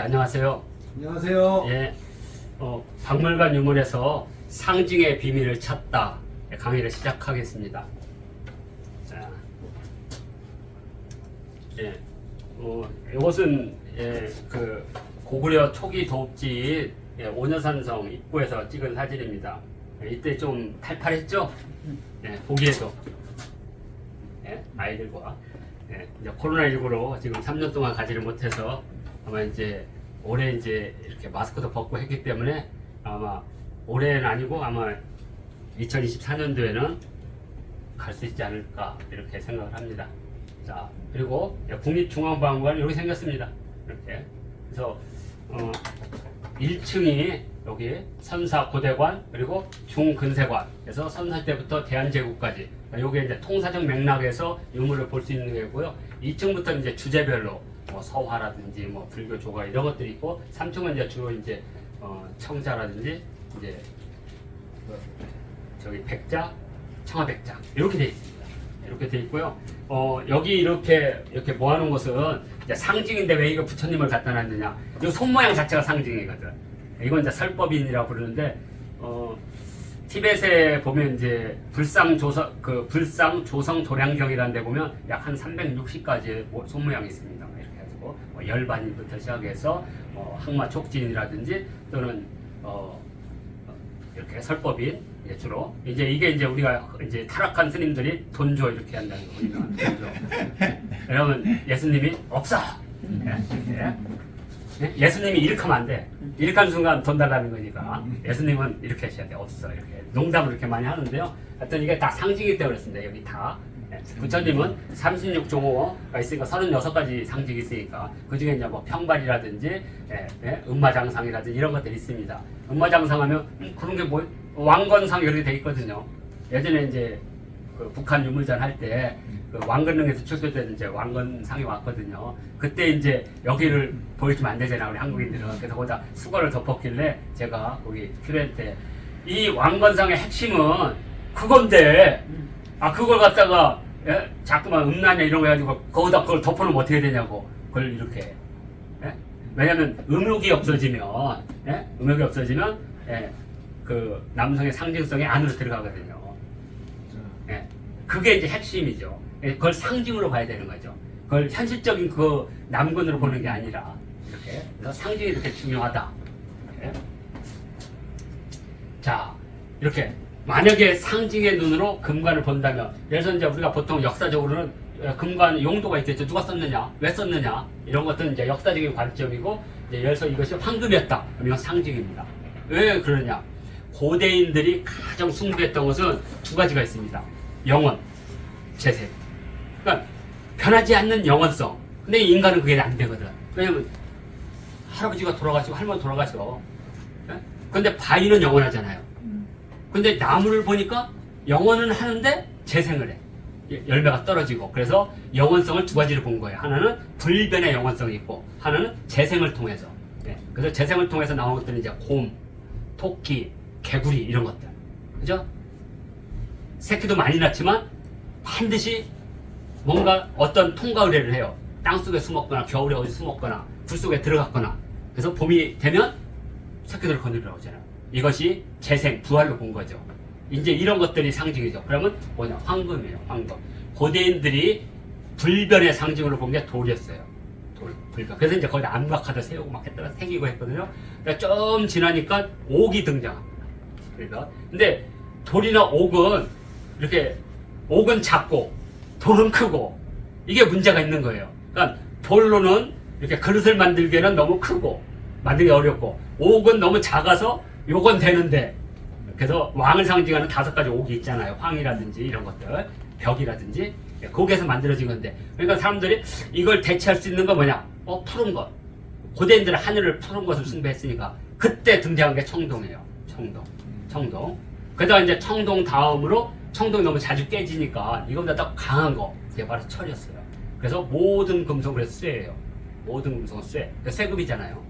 안녕하세요. 안녕하세요. 예, 박물관 유물에서 상징의 비밀을 찾다 강의를 시작하겠습니다. 자, 예, 이것은 그 고구려 초기 도읍지 오녀산성 입구에서 찍은 사진입니다. 이때 좀 탈팔했죠? 보기에도 아이들과 이제 코로나19로 지금 3년 동안 가지를 못해서 아마 이제 올해 이제 이렇게 마스크도 벗고 했기 때문에 아마 올해는 아니고 아마 2024년도에는 갈 수 있지 않을까 이렇게 생각을 합니다. 자, 그리고 국립중앙박물관 이렇게 생겼습니다. 이렇게. 그래서 1층이 여기 선사 고대관 그리고 중근세관 그래서 선사 때부터 대한제국까지 요게 이제 통사적 맥락에서 유물을 볼 수 있는 거고요. 2층부터 이제 주제별로 뭐 서화라든지 뭐 불교 조가 이런 것들이 있고 3층은 이제 주로 이제 청자라든지 이제 저기 백자, 청아백자 이렇게 돼 있습니다. 이렇게 돼 있고요. 여기 이렇게 모아놓은 것은 이제 상징인데 왜 이거 부처님을 갖다 놨느냐? 이 손 모양 자체가 상징이거든. 이건 이제 설법인이라고 부르는데 티벳에 보면 이제 불상 조성 도량경이라는 데 보면 약 한 360가지의 손 모양이 있습니다. 이렇게 해가지고 열반일부터 시작해서 항마 촉진이라든지 또는 이렇게 설법인 주로 이게 이제 우리가 이제 타락한 스님들이 돈줘 이렇게 한다는 거 우리가 돈줘. 여러분 예수님이 없어. 예수님이 이렇게 하면 안 돼. 이렇게 하는 순간 돈 달라는 거니까 예수님은 이렇게 하셔야 돼. 없어. 이렇게 농담을 이렇게 많이 하는데요. 하여튼 이게 다 상징이기 때문에 그렇습니다. 여기 다. 부처님은 36종호가 있으니까 36가지 상징이 있으니까 그 중에 이제 뭐 평발이라든지 음마장상이라든지 이런 것들이 있습니다. 음마장상 하면 그런 게 뭐 왕건상 이렇게 돼 있거든요. 예전에 이제 그 북한 유물전 할 때 그 왕건릉에서 출소된 이제 왕건상이 왔거든요. 그때 이제 여기를 보여주면 안 되잖아 우리 한국인들은. 그래서 거기다 수건을 덮었길래 제가 거기 필요할 때 이 왕건상의 핵심은 그건데 그걸 갖다가 자꾸만 음란이나 이런 거 해가지고 거기다 그걸 덮어놓으면 어떻게 되냐고 그걸 이렇게 왜냐면 음욕이 없어지면 그 남성의 상징성이 안으로 들어가거든요. 그게 이제 핵심이죠. 그걸 상징으로 봐야 되는 거죠. 그걸 현실적인 그 남근으로 보는 게 아니라 이렇게. 그래서 상징이 이렇게 중요하다. 이렇게. 자, 이렇게 만약에 상징의 눈으로 금관을 본다면, 예를 들어서 이제 우리가 보통 역사적으로는 금관 용도가 있겠죠. 누가 썼느냐, 왜 썼느냐 이런 것들은 이제 역사적인 관점이고, 이제 예를 들어서 이것이 황금이었다. 그럼 이건 상징입니다. 왜 그러냐? 고대인들이 가장 숭배했던 것은 두 가지가 있습니다. 영원, 재생. 그러니까 변하지 않는 영원성. 근데 인간은 그게 안 되거든. 왜냐면 할아버지가 돌아가시고 할머니 돌아가셔. 근데 바위는 영원하잖아요. 근데 나무를 보니까 영원은 하는데 재생을 해. 열매가 떨어지고. 그래서 영원성을 두 가지를 본 거예요. 하나는 불변의 영원성이 있고 하나는 재생을 통해서. 그래서 재생을 통해서 나온 것들은 이제 곰, 토끼, 개구리 이런 것들. 그죠? 새끼도 많이 낳지만 반드시 뭔가 어떤 통과 의례를 해요. 땅속에 숨었거나 겨울에 어디 숨었거나 불 속에 들어갔거나. 그래서 봄이 되면 새끼들을 거느리라고 하잖아요. 이것이 재생, 부활로 본 거죠. 이제 이런 것들이 상징이죠. 그러면 뭐냐? 황금이에요. 황금. 고대인들이 불변의 상징으로 본 게 돌이었어요. 불변. 그래서 이제 거기다 암각하다 세우고 막 했다가 새기고 했거든요. 그러니까 좀 지나니까 옥이 등장합니다. 그러니까 근데 돌이나 옥은 이렇게 옥은 작고 돌은 크고 이게 문제가 있는 거예요. 그러니까 돌로는 이렇게 그릇을 만들기에는 너무 크고 만들기 어렵고 옥은 너무 작아서 요건 되는데 그래서 왕을 상징하는 5가지 옥이 있잖아요. 황이라든지 이런 것들 벽이라든지 거기에서 만들어진 건데 그러니까 사람들이 이걸 대체할 수 있는 건 뭐냐? 푸른 것. 고대인들은 하늘을 푸른 것을 숭배했으니까 그때 등장한 게 청동이에요. 청동. 그러다가 이제 청동 다음으로 청동이 너무 자주 깨지니까 이거보다 더 강한 거 그게 바로 철이었어요. 그래서 모든 금속은 그래서 쇠예요. 모든 금속은 쇠. 쇠급이잖아요.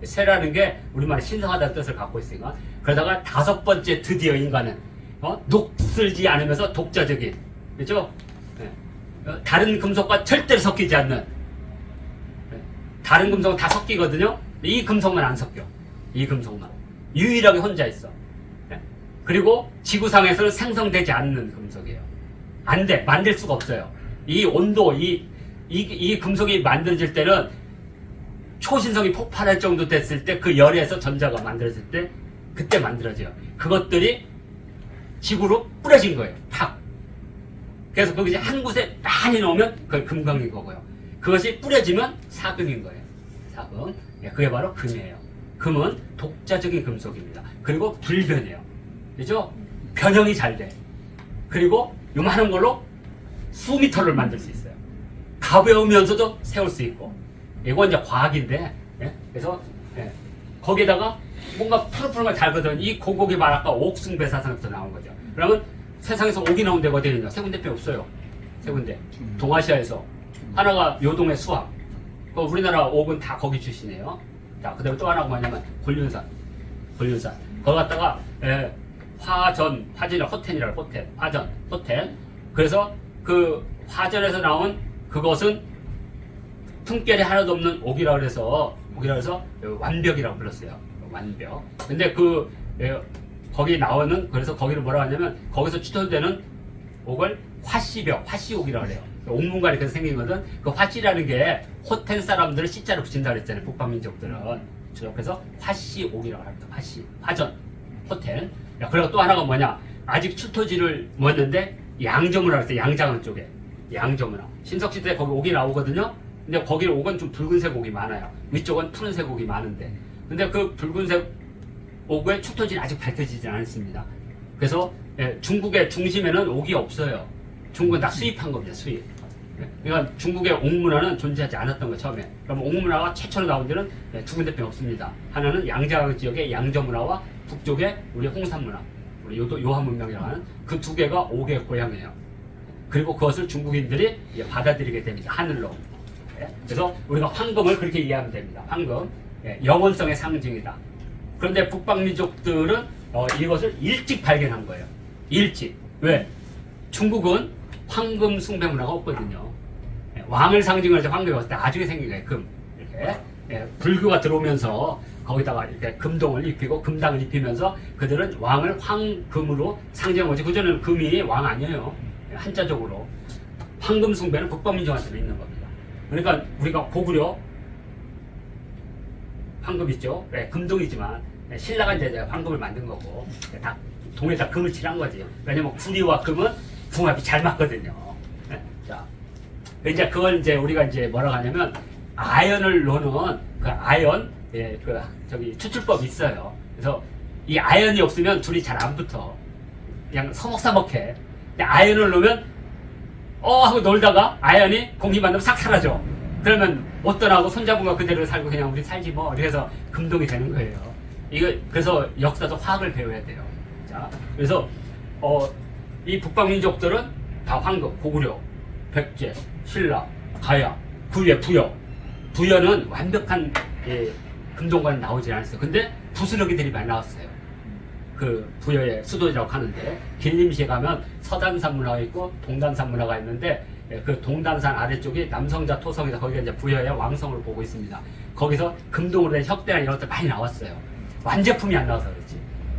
쇠라는 게 우리말에 신성하다는 뜻을 갖고 있으니까 그러다가 5번째 드디어 인간은 녹슬지 않으면서 독자적인 그렇죠? 다른 금속과 절대로 섞이지 않는 다른 금속은 다 섞이거든요. 이 금속만 안 섞여. 이 금속만 유일하게 혼자 있어. 예? 그리고 지구상에서는 생성되지 않는 금속이에요. 안 돼. 만들 수가 없어요. 이 온도, 이 금속이 만들어질 때는 초신성이 폭발할 정도 됐을 때 그 열에서 전자가 만들어질 때 그때 만들어져요. 그것들이 지구로 뿌려진 거예요. 탁. 그래서 거기 이제 한 곳에 많이 넣으면 그걸 금광인 거고요. 그것이 뿌려지면 사금인 거예요. 사금. 예, 그게 바로 금이에요. 금은 독자적인 금속입니다. 그리고 불변해요. 그죠? 변형이 잘 돼. 그리고 요만한 걸로 수미터를 만들 수 있어요. 가벼우면서도 세울 수 있고. 이건 이제 과학인데, 예? 그래서, 예. 거기에다가 뭔가 푸르푸른 걸 달거든. 이 고곡이 말 아까 옥숭배사상에서 나온 거죠. 그러면 세상에서 옥이 나온 데가 어디 있냐? 세 군데밖에 없어요. 세 군데. 동아시아에서. 하나가 요동의 수학. 우리나라 옥은 다 거기 출신이에요. 자, 그 다음에 또 하나가 뭐냐면, 곤륜산. 곤륜산. 거기 갔다가, 예, 화전이 호텐이라고, 화전, 호텐. 그래서 그 화전에서 나온 그것은 품결이 하나도 없는 옥이라고 해서 완벽이라고 불렀어요. 완벽. 근데 거기 나오는, 그래서 거기를 뭐라고 하냐면, 거기서 추출되는 옥을 화씨옥이라고 해요. 옥문관이 그래서 생긴 거든, 그 화씨라는 게 호텐 사람들을 씨자로 붙인다고 그랬잖아요. 북방민족들은. 그래서 화씨옥이라고 합니다. 화전, 호텐. 그리고 또 하나가 뭐냐, 아직 출토지를 모았는데, 양저문화라고 했어요. 양장원 쪽에. 양저문화. 신석시대 거기 옥이 나오거든요. 근데 거기 옥은 좀 붉은색 옥이 많아요. 위쪽은 푸른색 옥이 많은데. 근데 그 붉은색 옥의 출토지는 아직 밝혀지지 않았습니다. 그래서 중국의 중심에는 옥이 없어요. 중국은 다 수입한 겁니다. 수입. 그러니까 중국의 옥문화는 존재하지 않았던 거예요. 처음에. 그럼 옥문화가 최초로 나온 데는 두 군데밖에 없습니다. 하나는 양자강 지역의 양저문화와 북쪽의 우리 홍산문화, 우리 요한 문명이라고 하는 그 두 개가 옥의 고향이에요. 그리고 그것을 중국인들이 받아들이게 됩니다. 하늘로. 그래서 우리가 황금을 그렇게 이해하면 됩니다. 황금. 영원성의 상징이다. 그런데 북방민족들은 이것을 일찍 발견한 거예요. 일찍. 왜? 중국은 황금 숭배 문화가 없거든요. 왕을 상징으로 해서 황금이 왔을 때 나중에 생긴 거예요. 금. 이렇게. 불교가 들어오면서 거기다가 이렇게 금동을 입히고 금당을 입히면서 그들은 왕을 황금으로 상징한 거지. 그전에는 금이 왕 아니에요. 한자적으로. 황금 숭배는 북방민족한테 있는 겁니다. 그러니까 우리가 고구려 황금 있죠. 금동이지만 신라가 이제 황금을 만든 거고 다 동에다 금을 칠한 거지. 왜냐면 구리와 금은 궁합이 잘 맞거든요. 자, 이제 그걸 이제 우리가 이제 뭐라고 하냐면 아연을 놓는 그 아연, 추출법이 있어요. 그래서 이 아연이 없으면 둘이 잘 안 붙어. 그냥 서먹서먹해. 아연을 놓으면 하고 놀다가 아연이 공기 만나면 싹 사라져. 그러면 못 떠나고 손잡은거 그대로 살고 그냥 우리 살지 뭐. 그래서 금동이 되는 거예요. 그래서 역사도 화학을 배워야 돼요. 자, 그래서 이 북방민족들은 다 황금, 고구려, 백제, 신라, 가야, 구예, 부여. 부여는 완벽한 금동관이 나오지 않았어요. 근데 부스러기들이 많이 나왔어요. 그 부여의 수도라고 하는데 길림시에 가면 서단산 문화가 있고 동단산 문화가 있는데 그 동단산 아래쪽이 남성자 토성이다. 거기가 이제 부여의 왕성을 보고 있습니다. 거기서 금동으로 된 혁대나 이런 것들 많이 나왔어요. 완제품이 안 나와서 그렇지.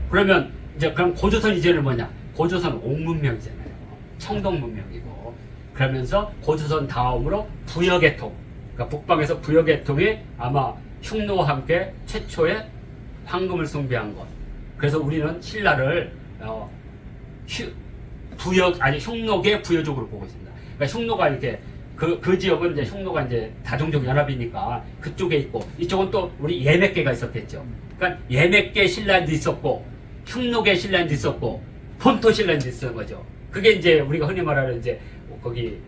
그러면 이제 그럼 고조선 이전은 뭐냐? 고조선 옥문명이잖아요. 청동 문명이고. 그러면서 고조선 다음으로 부여계통. 그러니까 북방에서 부여계통이 아마 흉노와 함께 최초의 황금을 숭배한 것. 그래서 우리는 신라를 흉노계 부여족으로 보고 있습니다. 그러니까 흉노가 이렇게 그 지역은 이제 흉노가 이제 다종족 연합이니까 그쪽에 있고 이쪽은 또 우리 예맥계가 있었겠죠. 그러니까 예맥계 신라도 있었고 흉노계 신라도 있었고 본토 신라도 있었던 거죠. 그게 이제 우리가 흔히 말하는 이제 거기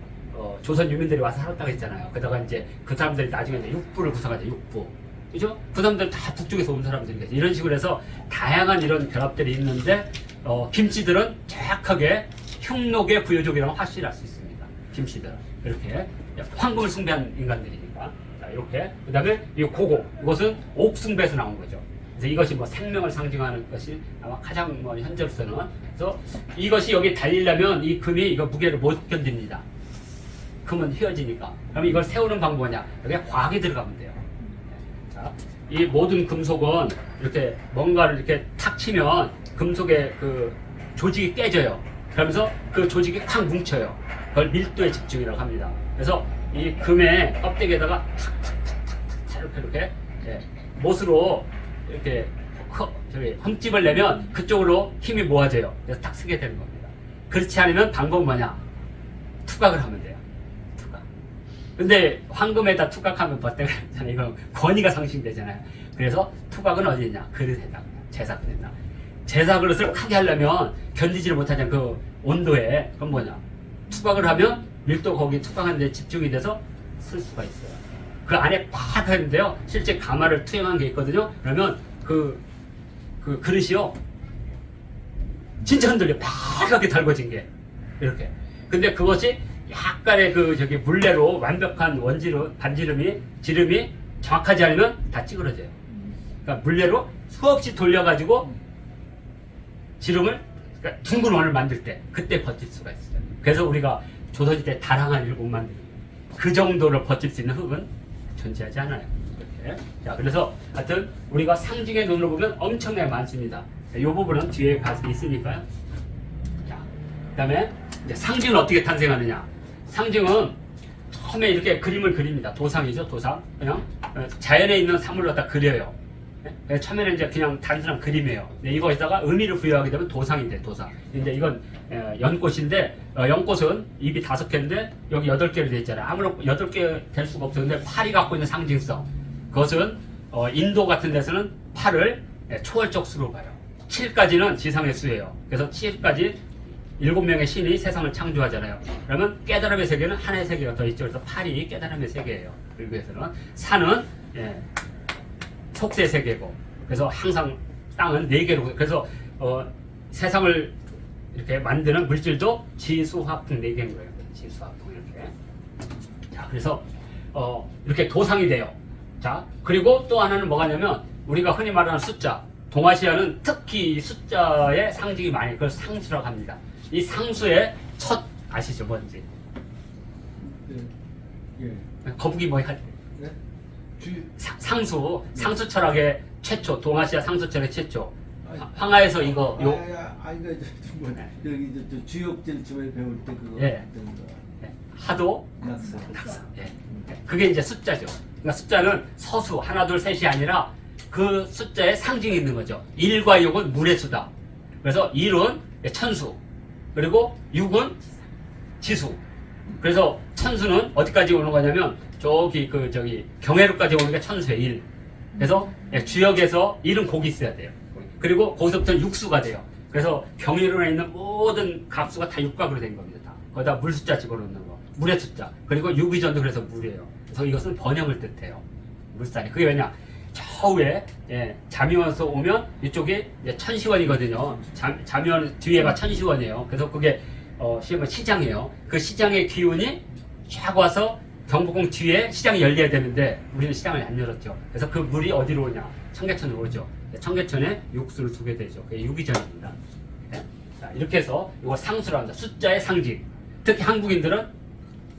조선 유민들이 와서 살았다고 했잖아요. 그러다가 이제 그 사람들이 나중에 이제 육부를 구성하죠. 육부. 그죠? 그 사람들 다 북쪽에서 온 사람들이겠죠. 이런 식으로 해서 다양한 이런 결합들이 있는데 김씨들은 정확하게 흉노계 부여족이라고 확실할 수 있습니다. 김씨들은 이렇게 황금을 숭배한 인간들이니까. 자, 이렇게 그 다음에 이 고고 이것은 옥숭배에서 나온 거죠. 그래서 이것이 뭐 생명을 상징하는 것이 아마 가장 뭐 현재로서는. 그래서 이것이 여기 달리려면 이 금이 이거 무게를 못 견딥니다. 금은 휘어지니까. 그럼 이걸 세우는 방법은 뭐냐? 여기에 과학이 들어가면 돼요. 이 모든 금속은 이렇게 뭔가를 이렇게 탁 치면 금속의 그 조직이 깨져요. 그러면서 그 조직이 확 뭉쳐요. 그걸 밀도의 집중이라고 합니다. 그래서 이 금의 껍데기에다가 탁탁탁탁탁 이렇게 예, 못으로 이렇게 흠집을 내면 그쪽으로 힘이 모아져요. 그래서 딱 쓰게 되는 겁니다. 그렇지 않으면 방법은 뭐냐? 투각을 하면 돼요. 투각. 근데 황금에다 투각하면 버때가 되잖아요. 이건 권위가 상실되잖아요. 그래서 투각은 어디 있냐? 그릇에다. 제사 그릇에다. 제사 그릇을 크게 하려면 견디지를 못하잖아요. 그 온도에. 그건 뭐냐? 투각을 하면 밀도 거기 투각하는 데 집중이 돼서 쓸 수가 있어요. 그 안에 팍 하는데요. 실제 가마를 투영한 게 있거든요. 그러면 그 그릇이요. 진짜 흔들려. 파랗게 달궈진 게. 이렇게. 근데 그것이 약간의 물레로 완벽한 지름이 정확하지 않으면 다 찌그러져요. 그러니까 물레로 수없이 돌려가지고 지름을, 그러니까 둥근 원을 만들 때, 그때 버틸 수가 있어요. 그래서 우리가 조선시대 다랑한 일곱 만들기. 그 정도로 버틸 수 있는 흙은 존재하지 않아요. 이렇게. 자, 그래서 하여튼 우리가 상징의 눈으로 보면 엄청나게 많습니다. 이 부분은 뒤에 가서 있으니까요. 자, 그 다음에 이제 상징은 어떻게 탄생하느냐. 상징은 처음에 이렇게 그림을 그립니다. 도상이죠, 도상. 그냥 자연에 있는 사물을 갖다 그려요. 네? 처음에는 이제 그냥 단순한 그림이에요. 이거에다가 의미를 부여하게 되면 도상이 돼, 도상. 근데 이건 연꽃인데, 연꽃은 입이 5개인데, 여기 8개로 되어 있잖아요. 아무런 8개 될 수가 없어요. 근데 팔이 갖고 있는 상징성. 그것은, 인도 같은 데서는 팔을 초월적 수로 봐요. 7까지는 지상의 수예요. 그래서 7까지 7명의 신이 세상을 창조하잖아요. 그러면 깨달음의 세계는 하나의 세계가 더 있죠. 그래서 8이 깨달음의 세계예요. 그리고에서는 산은 속세 세계고, 그래서 항상 땅은 4개로, 그래서 세상을 이렇게 만드는 물질도 지수화풍 4개인 거예요. 지수화풍 이렇게. 자, 그래서 이렇게 도상이 돼요. 자, 그리고 또 하나는 뭐가냐면 우리가 흔히 말하는 숫자. 동아시아는 특히 숫자의 상징이 많이, 그걸 상수라고 합니다. 이 상수의 첫 아시죠, 뭔지? 거북이 뭐 할? 네? 상수 철학의 최초, 동아시아 상수 철학의 최초. 황하에서 이거 여기 주역질 처음에 배울 때 그거 했던 거. 하도 낙서. 예. 그게 이제 숫자죠. 그러니까 숫자는 서수 하나 둘 셋이 아니라 그 숫자에 상징이 있는 거죠. 1과 6은 물의 수다. 그래서 1은 천수, 그리고 6은 지수. 그래서 천수는 어디까지 오는 거냐면 저기 경회로까지 오는 게 천수의 1. 그래서 주역에서 1은 곡이 있어야 돼요. 그리고 거기서부터 육수가 돼요. 그래서 경회로에 있는 모든 값수가 다 육각으로 된 겁니다. 다. 거기다 물 숫자 집어넣는 거. 물의 숫자. 그리고 유기전도 그래서 물이에요. 그래서 이것은 번영을 뜻해요. 물살이. 그게 왜냐? 저 위에 자미원에서 오면 이쪽이 천시원이거든요. 자미원 뒤에가 천시원이에요. 그래서 그게 시장이에요. 그 시장의 기운이 쫙 와서 경복궁 뒤에 시장이 열려야 되는데 우리는 시장을 안 열었죠. 그래서 그 물이 어디로 오냐? 청계천으로 오죠. 청계천에 육수를 두게 되죠. 그게 유기전입니다. 네? 자, 이렇게 해서 이거 상수로 합니다. 숫자의 상징. 특히 한국인들은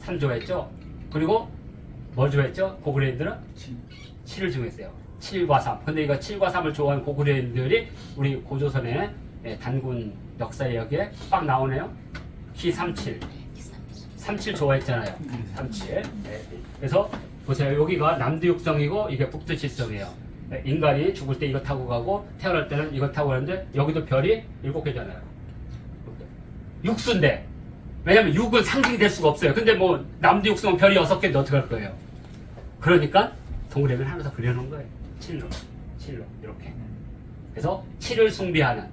3 좋아했죠. 그리고 뭐 좋아했죠? 고구려인들은 7을 좋아했어요. 7과 3. 근데 이거 7과 3을 좋아하는 고구려인들이 우리 고조선의 단군 역사에 여기에 빡 나오네요. 기 37. 37 좋아했잖아요. 37. 네. 그래서 보세요. 여기가 남두육성이고 이게 북두칠성이에요. 인간이 죽을 때 이거 타고 가고 태어날 때는 이거 타고 가는데 여기도 별이 7개잖아요. 육수인데 왜냐면 6은 상징이 될 수가 없어요. 근데 뭐 남두육성은 별이 6개인데 어떡할 거예요. 그러니까 동그라미를 하나 더 그려놓은 거예요. 7로 이렇게. 그래서 7을 숭배하는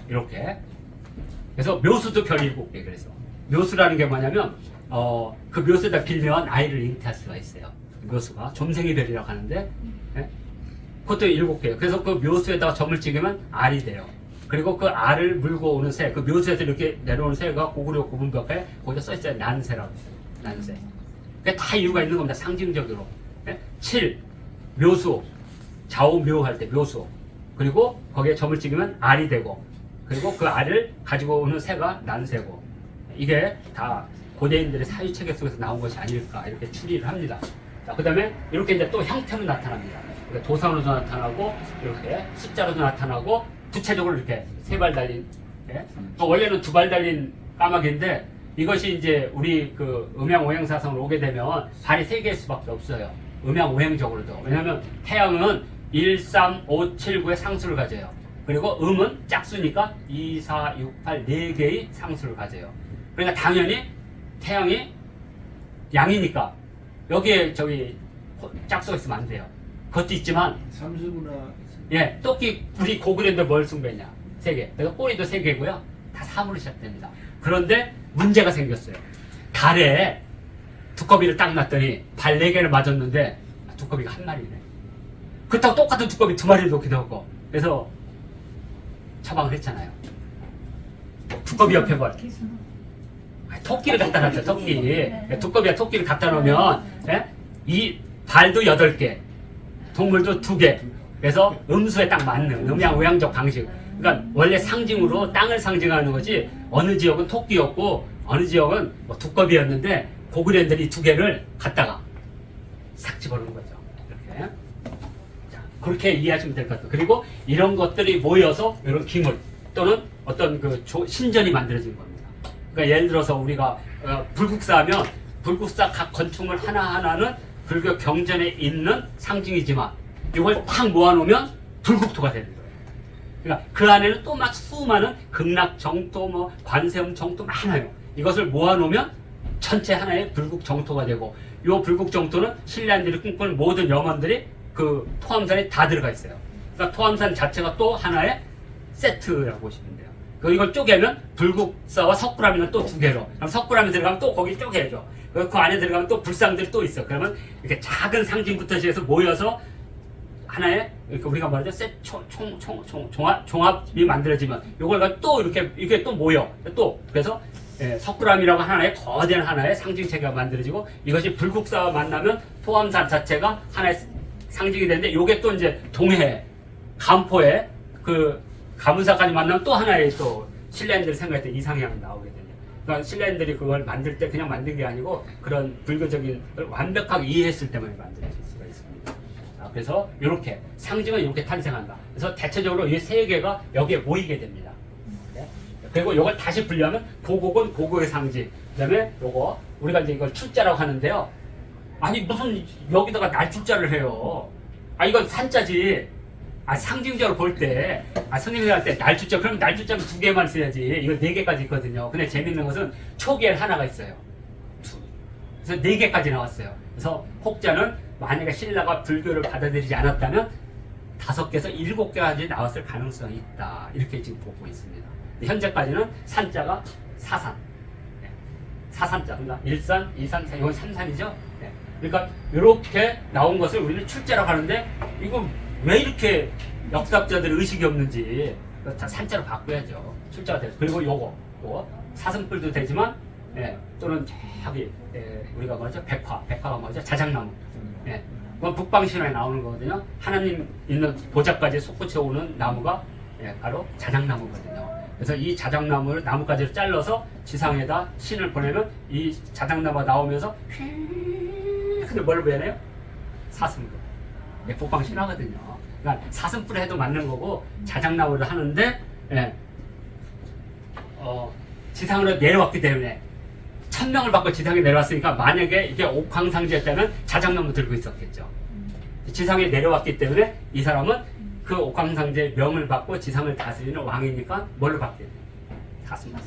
이렇게. 그래서 묘수도 별이 7개. 그래서 묘수라는 게 뭐냐면 그 묘수에다 빌면 아이를 잉태할 수가 있어요. 묘수가 점생이 별이라고 하는데 그것도 7개예요. 그래서 그 묘수에다가 점을 찍으면 알이 돼요. 그리고 그 알을 물고 오는 새, 그 묘수에서 이렇게 내려오는 새가 고구려 고분벽에 거기다 써있어요. 난새라고 했어요. 난새. 그게 다 이유가 있는 겁니다. 상징적으로. 7, 묘수, 좌우묘할 때 묘수. 그리고 거기에 점을 찍으면 알이 되고, 그리고 그 알을 가지고 오는 새가 난새고. 이게 다 고대인들의 사유체계 속에서 나온 것이 아닐까 이렇게 추리를 합니다. 자, 그 다음에 이렇게 이제 또 형태로 나타납니다. 그러니까 도상으로도 나타나고 이렇게 숫자로도 나타나고 구체적으로 이렇게 세 발 달린 예? 원래는 두 발 달린 까마귀인데 이것이 이제 우리 그 음양 오행 사상으로 오게 되면 발이 세 개일 수밖에 없어요. 음양 오행적으로도. 왜냐하면 태양은 1, 3, 5, 7, 9의 상수를 가져요. 그리고 음은 짝수니까 2, 4, 6, 8, 4개의 상수를 가져요. 그러니까 당연히 태양이 양이니까 여기에 저기 짝수가 있으면 안 돼요. 그것도 있지만 삼수구나. 예, 토끼 우리 고구려인데 뭘 숭배냐? 3개. 그래서 꼬리도 3개고요. 다 3으로 시작됩니다. 그런데 문제가 생겼어요. 달에 두꺼비를 딱 놨더니 발 4개를 맞았는데 두꺼비가 한 마리네. 그렇다고 똑같은 두꺼비 2마리를 놓기도 하고. 그래서 처방을 했잖아요. 두꺼비 옆에 뭘. 토끼를 갖다 놨죠. 토끼. 두꺼비와 토끼를 갖다 놓으면 예? 이 발도 8개. 동물도 2개. 그래서 음수에 딱 맞는 음양 오양적 방식. 그러니까 원래 상징으로 땅을 상징하는 거지 어느 지역은 토끼였고 어느 지역은 뭐 두꺼비였는데 고구려인들이 2개를 갖다가 싹 집어넣은 거죠. 이렇게. 자, 그렇게 이해하시면 될 것 같아요. 그리고 이런 것들이 모여서 이런 기물 또는 어떤 그 신전이 만들어진 겁니다. 그러니까 예를 들어서 우리가 불국사 하면 불국사 각 건축물 하나하나는 불교 경전에 있는 상징이지만 이걸 딱 모아놓으면 불국토가 되는 거예요. 그러니까 그 안에는 또 막 수많은 극락 정토, 뭐 관세음 정토 많아요. 이것을 모아놓으면 전체 하나의 불국 정토가 되고, 이 불국 정토는 신라인들이 꿈꾸는 모든 염원들이 그 토암산에 다 들어가 있어요. 그러니까 토암산 자체가 또 하나의 세트라고 보시면 돼요. 이걸 쪼개면 불국사와 석굴암이는 또 2개로. 그럼 석굴암이 들어가면 또 거기 쪼개죠. 그 안에 들어가면 또 불상들이 또 있어. 그러면 이렇게 작은 상징부터 시작해서 모여서 하나의 우리가 말하죠 종합이 만들어지면 이걸 또 이렇게 또 모여 또 그래서 석굴암이라고 하나의 거대한 하나의 상징 체계가 만들어지고 이것이 불국사와 만나면 토암산 자체가 하나의 상징이 되는데 이게 또 이제 동해 간포에 그 가문사까지 만나면 또 하나의 또 신라인들이 생각할 때 이상향이 나오게 되죠. 그러니까 신라인들이 그걸 만들 때 그냥 만든 게 아니고 그런 불교적인 걸 완벽하게 이해했을 때만 만들어질 수가 있습니다. 그래서 이렇게 상징은 이렇게 탄생한다. 그래서 대체적으로 이 3개가 여기에 모이게 됩니다. 네? 그리고 이걸 다시 분류하면 고국은 고국의 상징. 그다음에 요거 우리가 이제 이걸 출자라고 하는데요. 아니 무슨 여기다가 날출자를 해요. 아 이건 산자지. 아 상징적으로 볼 때 선생님이 할 때 날출자 그럼 날출자는 2개만 써야지. 이거 4개까지 있거든요. 근데 재밌는 것은 초기에 하나가 있어요. 그래서 4개까지 나왔어요. 그래서 혹자는 만약에 신라가 불교를 받아들이지 않았다면 5개에서 7개까지 나왔을 가능성이 있다. 이렇게 지금 보고 있습니다. 현재까지는 산자가 사산. 네. 사산자. 그러니까 1산, 2산, 3산. 이건 3산이죠. 네. 그러니까 이렇게 나온 것을 우리는 출자라고 하는데 이거 왜 이렇게 역사학자들이 의식이 없는지 산자로 바꿔야죠. 출자가 돼서. 그리고 요거 사슴뿔도 되지만 또는 저기 우리가 뭐죠? 백화가 뭐죠? 자작나무. 그건 북방신화에 나오는 거거든요. 하나님 있는 보좌까지 솟구쳐 오는 나무가 바로 자작나무거든요. 그래서 이 자작나무를 나뭇가지를 잘라서 지상에다 신을 보내면 이 자작나무가 나오면서 근데 뭘 보내요? 사슴뿔. 북방신화거든요. 그러니까 사슴뿔 해도 맞는 거고 자작나무를 하는데 지상으로 내려왔기 때문에 1000명을 받고 지상에 내려왔으니까 만약에 이게 옥황상제였다면 자작나무 들고 있었겠죠. 지상에 내려왔기 때문에 이 사람은 그 옥황상제의 명을 받고 지상을 다스리는 왕이니까 뭘로 받게 돼요? 사슴뿔.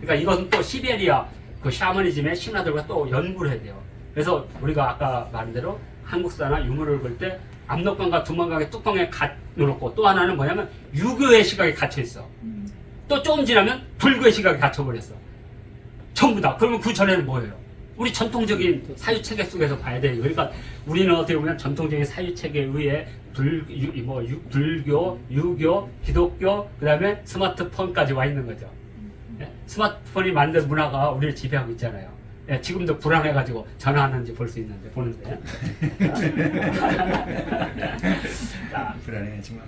그러니까 이것은 또 시베리아 그 샤머니즘의 신화들과 또 연구를 해야 돼요. 그래서 우리가 아까 말한 대로 한국사나 유물을 볼 때 압록강과 두만강의 뚜껑에 놓고 또 하나는 뭐냐면 유교의 시각에 갇혀 있어. 또 조금 지나면 불교의 시각에 갇혀버렸어. 전부 다. 그러면 그 전에는 뭐예요? 우리 전통적인 사유체계 속에서 봐야 돼요. 그러니까 우리는 어떻게 보면 전통적인 사유체계에 의해 불교, 유교, 기독교, 그 다음에 스마트폰까지 와 있는 거죠. 스마트폰이 만든 문화가 우리를 지배하고 있잖아요. 지금도 불안해가지고 전화하는지 볼 수 있는데 보는데. 불안해 정말.